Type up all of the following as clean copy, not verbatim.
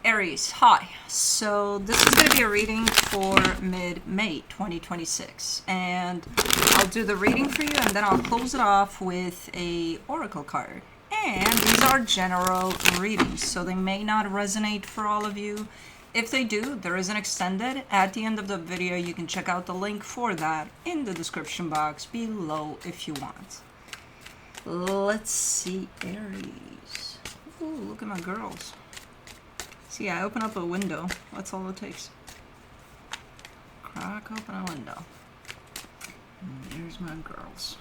Aries, hi. So this is going to be a reading for mid-May 2026, and I'll do the reading for you and then I'll close it off with a oracle card. And these are general readings, so they may not resonate for all of you. If they do, there is an extended at the end of the video. You can check out the link for that in the description box below if you want. Let's see, Aries. Ooh, look at my girls. See, I open up a window. That's all it takes. Crack open a window. And there's my girls.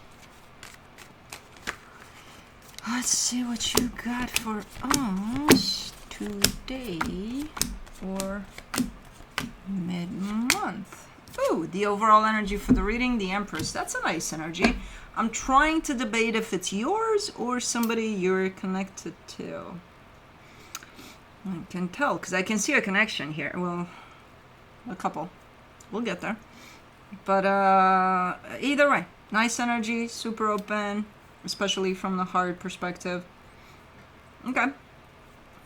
Let's see what you got for us today for mid-month. Ooh, the overall energy for the reading, the Empress. That's a nice energy. I'm trying to debate if it's yours or somebody you're connected to. I can tell because I can see a connection here. Well, a couple. We'll get there. But either way, nice energy, super open, especially from the heart perspective. Okay.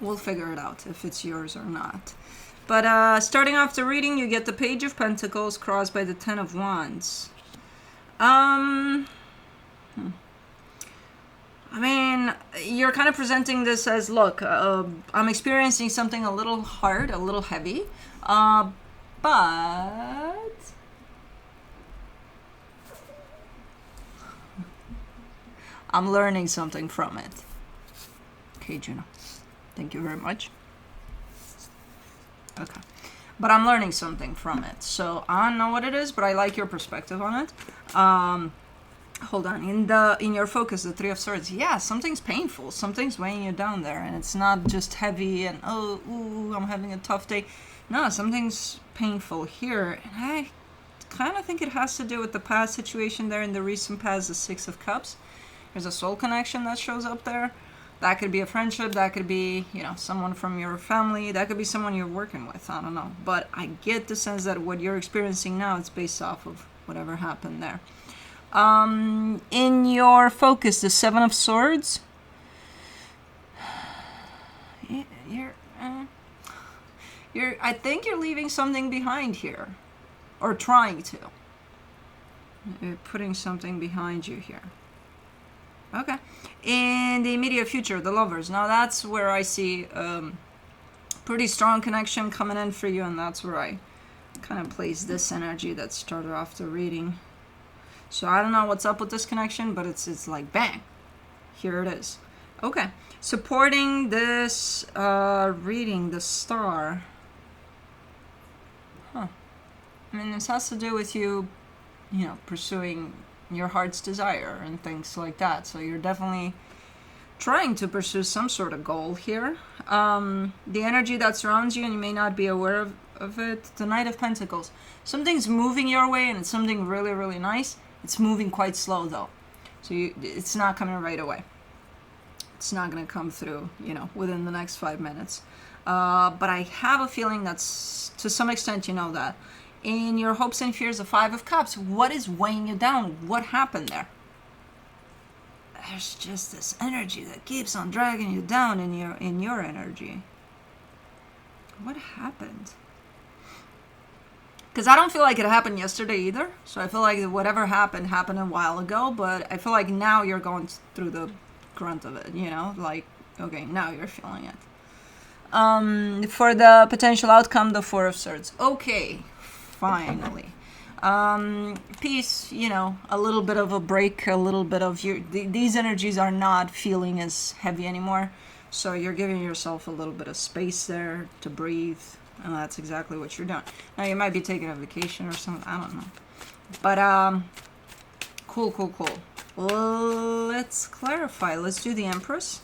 We'll figure it out if it's yours or not. But starting off the reading, you get the Page of Pentacles crossed by the Ten of Wands. I mean, you're kind of presenting this as, look, I'm experiencing something a little hard, a little heavy, but I'm learning something from it. Okay, Juno. Thank you very much. Okay. But I'm learning something from it. So I don't know what it is, but I like your perspective on it. Hold on, in your focus, the Three of Swords, yeah, something's painful, something's weighing you down there, and it's not just heavy and, oh, ooh, I'm having a tough day. No, something's painful here, and I kind of think it has to do with the past situation there in the recent past, the Six of Cups. There's a soul connection that shows up there. That could be a friendship, that could be, you know, someone from your family, that could be someone you're working with, I don't know. But I get the sense that what you're experiencing now is based off of whatever happened there. In your focus, the Seven of Swords, I think you're leaving something behind here, or trying to. You're putting something behind you here. Okay. In the immediate future, the Lovers. Now that's where I see pretty strong connection coming in for you, and that's where I kind of place this energy that started off the reading. So I don't know what's up with this connection, but it's like bang, here it is. Okay, supporting this reading, the Star. I mean, this has to do with you, you know, pursuing your heart's desire and things like that. So you're definitely trying to pursue some sort of goal here. The energy that surrounds you, and you may not be aware of it, the Knight of Pentacles. Something's moving your way, and it's something really, really nice. It's moving quite slow, though. So it's not coming right away. It's not going to come through, you know, within the next 5 minutes. But I have a feeling that's, to some extent, you know that. In your hopes and fears, the Five of Cups, what is weighing you down? What happened there? There's just this energy that keeps on dragging you down in your energy. What happened? Because I don't feel like it happened yesterday either. So I feel like whatever happened a while ago. But I feel like now you're going through the grunt of it, you know? Like, okay, now you're feeling it. For the potential outcome, the Four of Swords. Okay, finally. Peace, you know, a little bit of a break, a little bit of these energies are not feeling as heavy anymore. So you're giving yourself a little bit of space there to breathe. And that's exactly what you're doing. Now, you might be taking a vacation or something. I don't know. But, cool. Let's clarify. Let's do the Empress.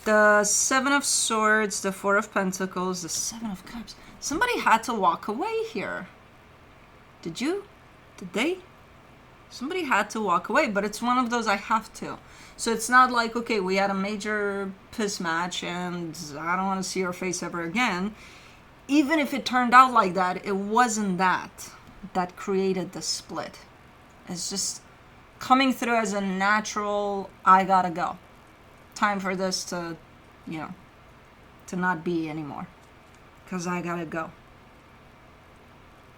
The Seven of Swords, the Four of Pentacles, the Seven of Cups. Somebody had to walk away here. Did you? Did they? Somebody had to walk away, but it's one of those I have to. So it's not like, okay, we had a major piss match and I don't want to see your face ever again. Even if it turned out like that, it wasn't that created the split. It's just coming through as a natural, I gotta go. Time for this to you know, to not be anymore. Because I gotta go.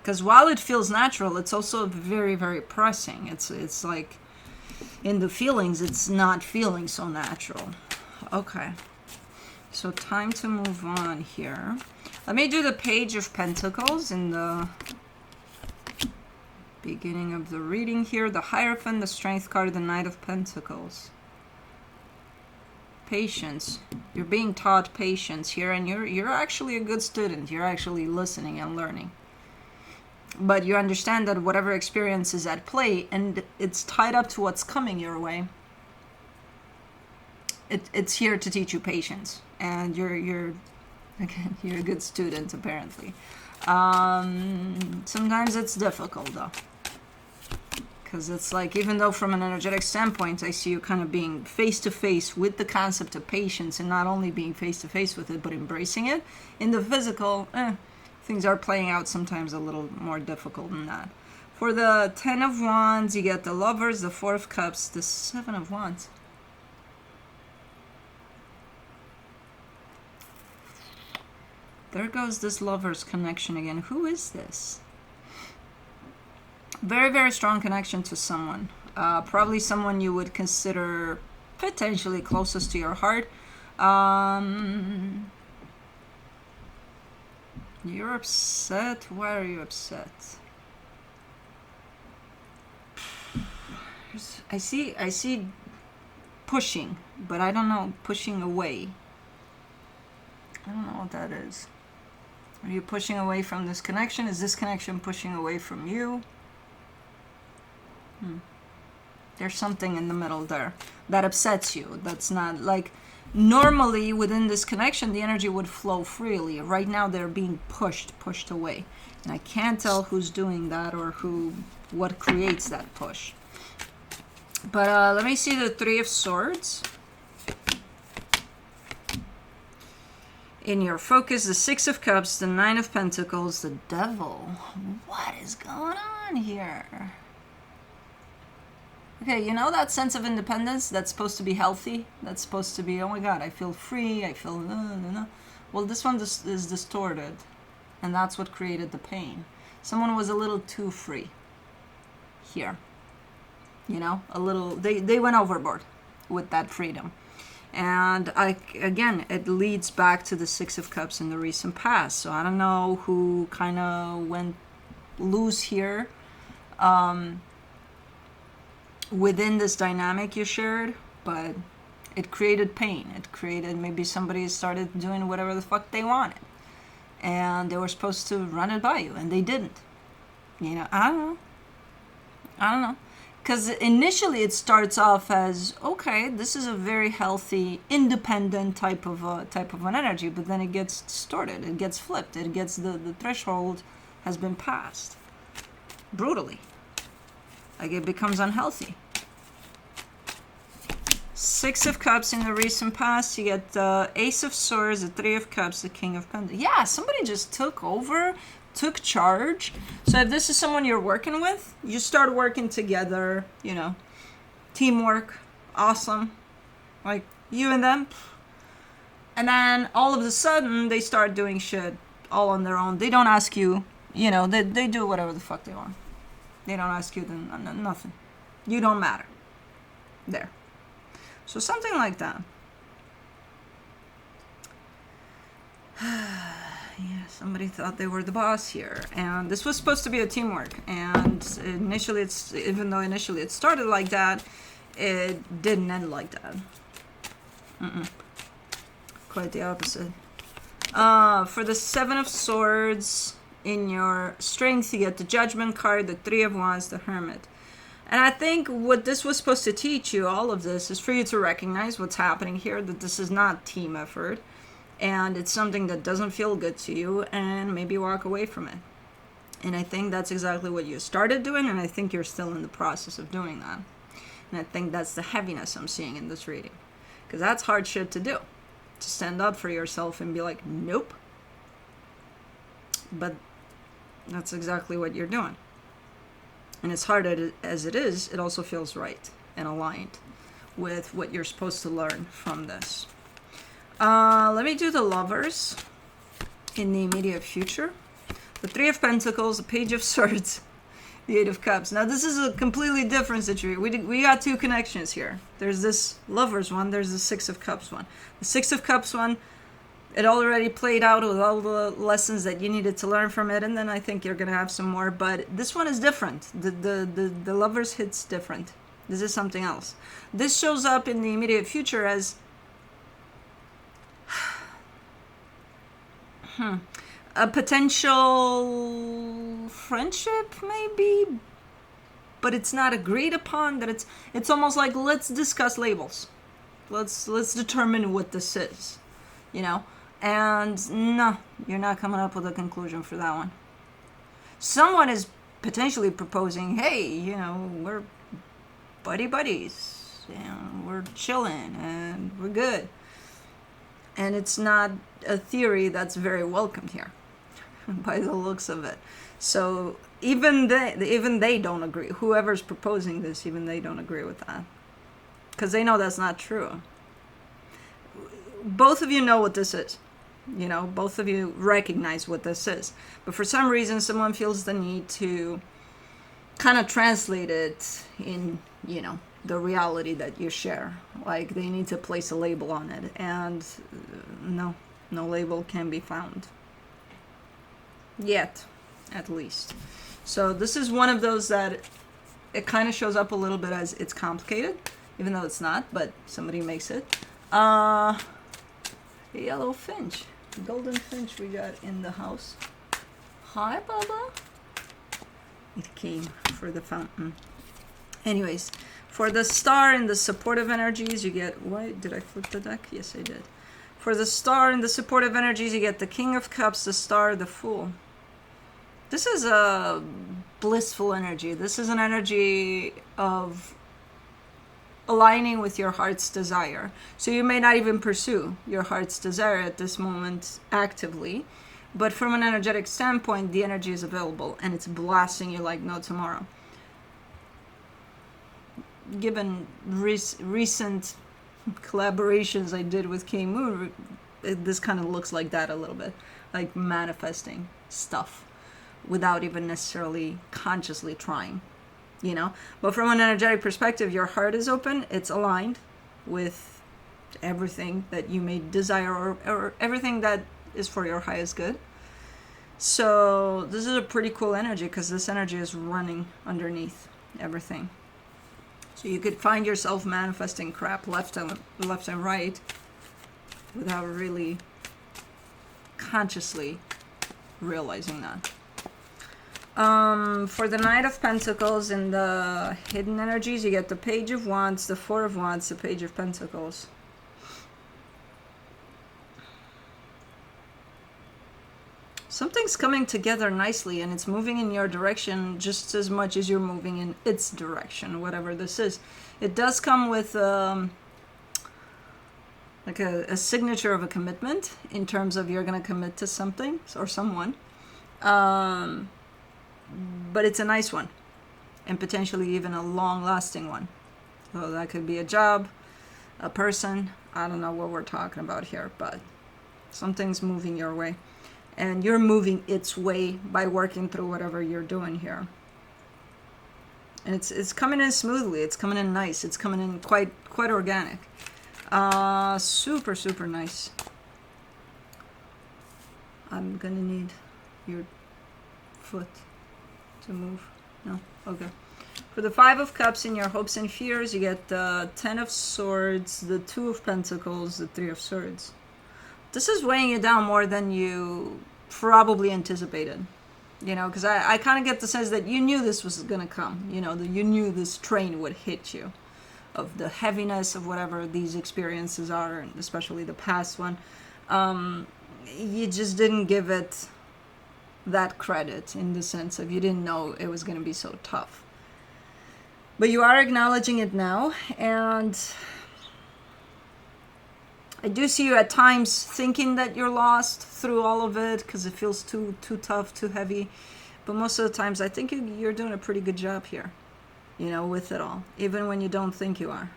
Because while it feels natural, it's also very, very pressing. It's like, in the feelings, it's not feeling so natural. Okay. So time to move on here. Let me do the Page of Pentacles in the beginning of the reading here. The Hierophant, the Strength card, the Knight of Pentacles. Patience. You're being taught patience here, and you're actually a good student. You're actually listening and learning. But you understand that whatever experience is at play, and it's tied up to what's coming your way, it's here to teach you patience. And you're again, you're a good student, apparently. Sometimes it's difficult, though. Because it's like, even though from an energetic standpoint, I see you kind of being face-to-face with the concept of patience, and not only being face-to-face with it, but embracing it. In the physical, things are playing out sometimes a little more difficult than that. For the 10 of Wands, you get the Lovers, the 4 of Cups, the 7 of Wands. There goes this Lovers connection again. Who is this? Very, very strong connection to someone. Probably someone you would consider potentially closest to your heart. You're upset? Why are you upset? I see pushing, but I don't know, pushing away. I don't know what that is. Are you pushing away from this connection? Is this connection pushing away from you? There's something in the middle there that upsets you. That's not like, normally within this connection the energy would flow freely. Right now they're being pushed away, and I can't tell who's doing that or what creates that push. But let me see the 3 of Swords. In your focus, the 6 of Cups, the 9 of Pentacles, the Devil. What is going on here? Okay, you know that sense of independence that's supposed to be healthy? That's supposed to be, oh my god, I feel free, I feel no. Well, this one is distorted, and that's what created the pain. Someone was a little too free here. You know, a little, they went overboard with that freedom. And again, it leads back to the 6 of Cups in the recent past. So I don't know who kind of went loose here. Within this dynamic you shared, but it created pain. It created, maybe somebody started doing whatever the fuck they wanted, and they were supposed to run it by you, and they didn't. You know, I don't know. Because initially it starts off as, okay, this is a very healthy, independent type of an energy, but then it gets distorted, it gets flipped, it gets, the threshold has been passed brutally. Like, it becomes unhealthy. 6 of Cups in the recent past. You get the Ace of Swords, the 3 of Cups, the King of Pentacles. Yeah, somebody just took over, took charge. So if this is someone you're working with, you start working together, you know, teamwork, awesome. Like, you and them. And then all of a sudden, they start doing shit all on their own. They don't ask you, you know, they do whatever the fuck they want. They don't ask you nothing. You don't matter. There. So something like that. Yeah, somebody thought they were the boss here. And this was supposed to be a teamwork. And initially, even though initially it started like that, it didn't end like that. Quite the opposite. For the 7 of Swords, in your strength, you get the Judgment card, the 3 of Wands, the Hermit. And I think what this was supposed to teach you, all of this, is for you to recognize what's happening here, that this is not team effort, and it's something that doesn't feel good to you, and maybe walk away from it. And I think that's exactly what you started doing, and I think you're still in the process of doing that. And I think that's the heaviness I'm seeing in this reading. Because that's hard shit to do. To stand up for yourself and be like, nope. But that's exactly what you're doing. And as hard as it is, it also feels right and aligned with what you're supposed to learn from this. Let me do the Lovers in the immediate future. The Three of Pentacles, the Page of Swords, the Eight of Cups. Now this is a completely different situation. We got two connections here. There's this Lovers one, there's the Six of Cups one. The Six of Cups one, it already played out with all the lessons that you needed to learn from it, and then I think you're gonna have some more, but this one is different. The Lovers hit's different. This is something else. This shows up in the immediate future as a potential friendship, maybe, but it's not agreed upon. That it's almost like, let's discuss labels, let's determine what this is, you know. And no, you're not coming up with a conclusion for that one. Someone is potentially proposing, hey, you know, we're buddies, you know, we're chilling and we're good. And it's not a theory that's very welcomed here by the looks of it. So even they don't agree. Whoever's proposing this, even they don't agree with that, because they know that's not true. Both of you know what this is. You know, both of you recognize what this is. But for some reason, someone feels the need to kind of translate it in, you know, the reality that you share. Like they need to place a label on it. And no label can be found. Yet, at least. So this is one of those that it kind of shows up a little bit as it's complicated, even though it's not, but somebody makes it. A yellow finch. Golden finch we got in the house. Hi, Bubba. It came for the fountain. Anyways, for the star and the supportive energies, you get... Why did I flip the deck? Yes, I did. For the star and the supportive energies, you get the King of Cups, the Star, the Fool. This is a blissful energy. This is an energy of aligning with your heart's desire. So you may not even pursue your heart's desire at this moment actively, but from an energetic standpoint, the energy is available and it's blasting you like no tomorrow. Given recent collaborations I did with K Moon, this kind of looks like that a little bit, like manifesting stuff without even necessarily consciously trying. You know, but from an energetic perspective, your heart is open, it's aligned with everything that you may desire, or everything that is for your highest good. So this is a pretty cool energy, because this energy is running underneath everything. So you could find yourself manifesting crap left and right without really consciously realizing that. For the Knight of Pentacles and the hidden energies, you get the Page of Wands, the Four of Wands, the Page of Pentacles. Something's coming together nicely, and it's moving in your direction just as much as you're moving in its direction, whatever this is. It does come with like a signature of a commitment, in terms of you're going to commit to something or someone. But it's a nice one, and potentially even a long-lasting one. So that could be a job, a person. I don't know what we're talking about here, but something's moving your way, and you're moving its way by working through whatever you're doing here. And it's coming in smoothly. It's coming in nice. It's coming in quite organic. Super nice. I'm gonna need your foot to move. No? Okay. For the Five of Cups in your hopes and fears, you get the Ten of Swords, the Two of Pentacles, the Three of Swords. This is weighing you down more than you probably anticipated. You know, because I kind of get the sense that you knew this was going to come. You know, that you knew this train would hit you, of the heaviness of whatever these experiences are, and especially the past one. You just didn't give it that credit, in the sense of you didn't know it was going to be so tough. But you are acknowledging it now, and I do see you at times thinking that you're lost through all of it, because it feels too tough, too heavy. But most of the times, I think you're doing a pretty good job here, you know, with it all, even when you don't think you are.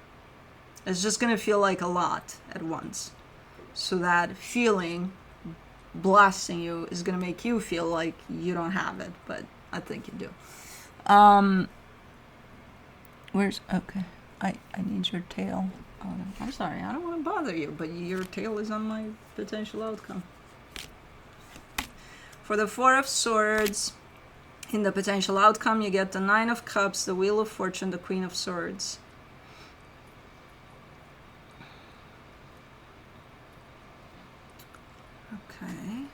It's just going to feel like a lot at once. So that feeling blasting you is going to make you feel like you don't have it, but I think you do. Okay, I need your tail. Oh, no, I'm sorry, I don't want to bother you, but your tail is on my potential outcome. For the Four of Swords, in the potential outcome, you get the Nine of Cups, the Wheel of Fortune, the Queen of Swords. Okay.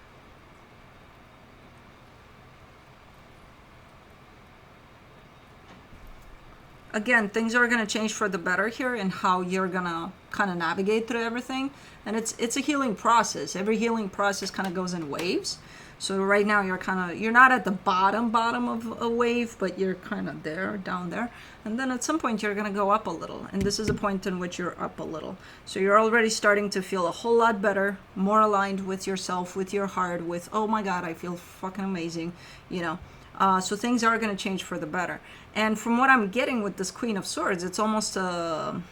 Again, things are going to change for the better here in how you're going to kind of navigate through everything. And it's a healing process. Every healing process kind of goes in waves. So right now you're not at the bottom of a wave, but you're kind of there, down there. And then at some point you're going to go up a little. And this is a point in which you're up a little. So you're already starting to feel a whole lot better, more aligned with yourself, with your heart, with, oh my God, I feel fucking amazing, you know. So things are going to change for the better. And from what I'm getting with this Queen of Swords, it's almost a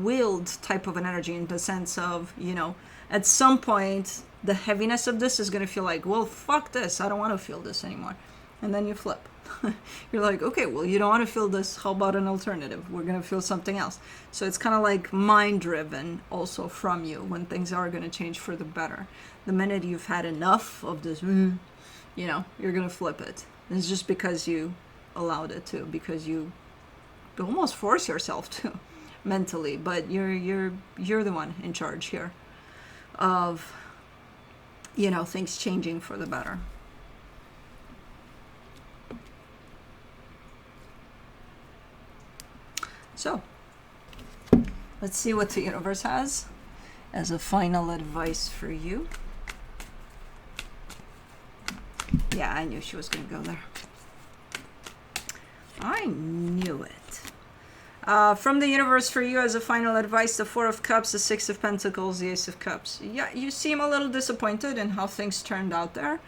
willed type of an energy, in the sense of, you know, at some point the heaviness of this is going to feel like, well, fuck this, I don't want to feel this anymore. And then you flip. You're like, okay, well, you don't want to feel this, how about an alternative? We're going to feel something else. So it's kind of like mind driven also from you, when things are going to change for the better. The minute you've had enough of this, you know, you're going to flip it. It's just because you allowed it to, because you almost force yourself to mentally, but you're the one in charge here of, you know, things changing for the better. So let's see what the universe has as a final advice for you. Yeah, I knew she was going to go there. I knew it. From the universe for you as a final advice, the Four of Cups, the Six of Pentacles, the Ace of Cups. Yeah, you seem a little disappointed in how things turned out there,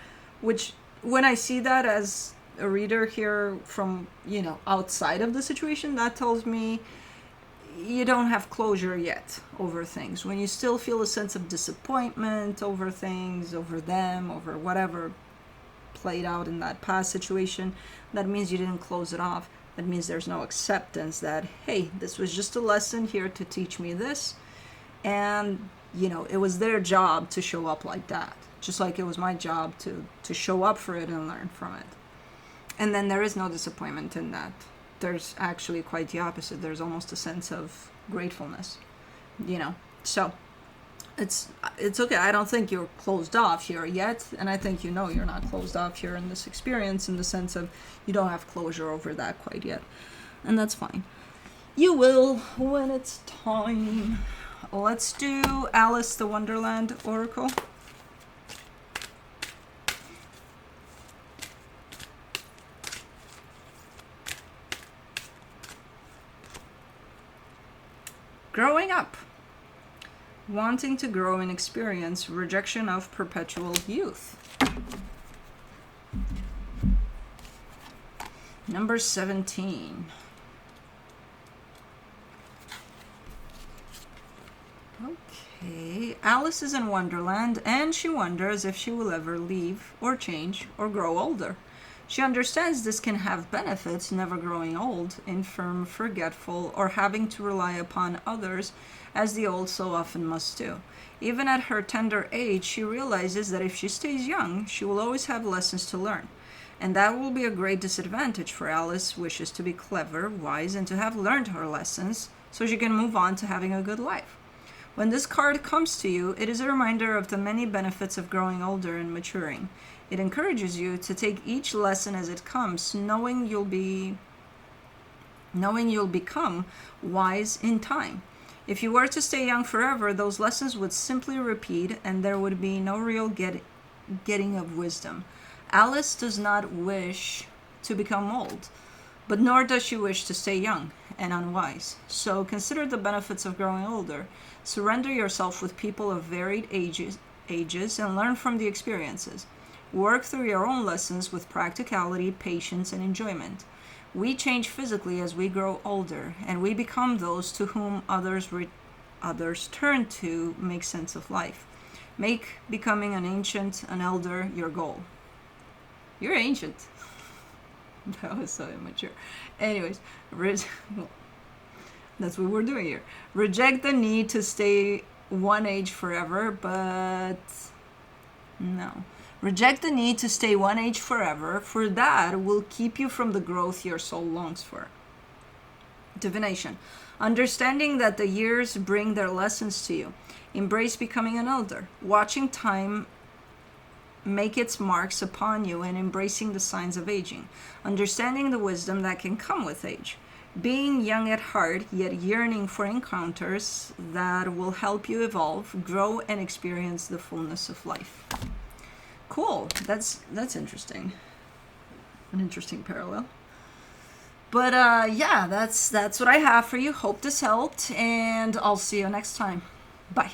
which when I see that as a reader here from, you know, outside of the situation, that tells me you don't have closure yet over things. When you still feel a sense of disappointment over things, over them, over whatever played out in that past situation, that means you didn't close it off. That means there's no acceptance that, hey, this was just a lesson here to teach me this. And, you know, it was their job to show up like that. Just like it was my job to show up for it and learn from it. And then there is no disappointment in that. There's actually quite the opposite. There's almost a sense of gratefulness, you know. So it's okay. I don't think you're closed off here yet, and I think, you know, you're not closed off here in this experience, in the sense of you don't have closure over that quite yet, and that's fine. You will when it's time. Let's do Alice the Wonderland Oracle. Growing up. Wanting to grow and experience rejection of perpetual youth. Number 17. Okay, Alice is in Wonderland, and she wonders if she will ever leave or change or grow older. She understands this can have benefits, never growing old, infirm, forgetful, or having to rely upon others, as the old so often must do. Even at her tender age, she realizes that if she stays young, she will always have lessons to learn. And that will be a great disadvantage, for Alice wishes to be clever, wise, and to have learned her lessons, so she can move on to having a good life. When this card comes to you, it is a reminder of the many benefits of growing older and maturing. It encourages you to take each lesson as it comes, knowing you'll become wise in time. If you were to stay young forever, those lessons would simply repeat, and there would be no real getting of wisdom. Alice does not wish to become old, but nor does she wish to stay young and unwise. So consider the benefits of growing older. Surrender yourself with people of varied ages and learn from the experiences. Work through your own lessons with practicality, patience, and enjoyment. We change physically as we grow older, and we become those to whom others others turn to make sense of life. Make becoming an ancient, an elder, your goal. You're ancient. That was so immature. Anyways, well, that's what we're doing here. Reject the need to stay one age forever, but no. Reject the need to stay one age forever, for that will keep you from the growth your soul longs for. Divination. Understanding that the years bring their lessons to you. Embrace becoming an elder. Watching time make its marks upon you and embracing the signs of aging. Understanding the wisdom that can come with age. Being young at heart, yet yearning for encounters that will help you evolve, grow, and experience the fullness of life. Cool. That's interesting. An interesting parallel. But yeah, that's what I have for you. Hope this helped, and I'll see you next time. Bye.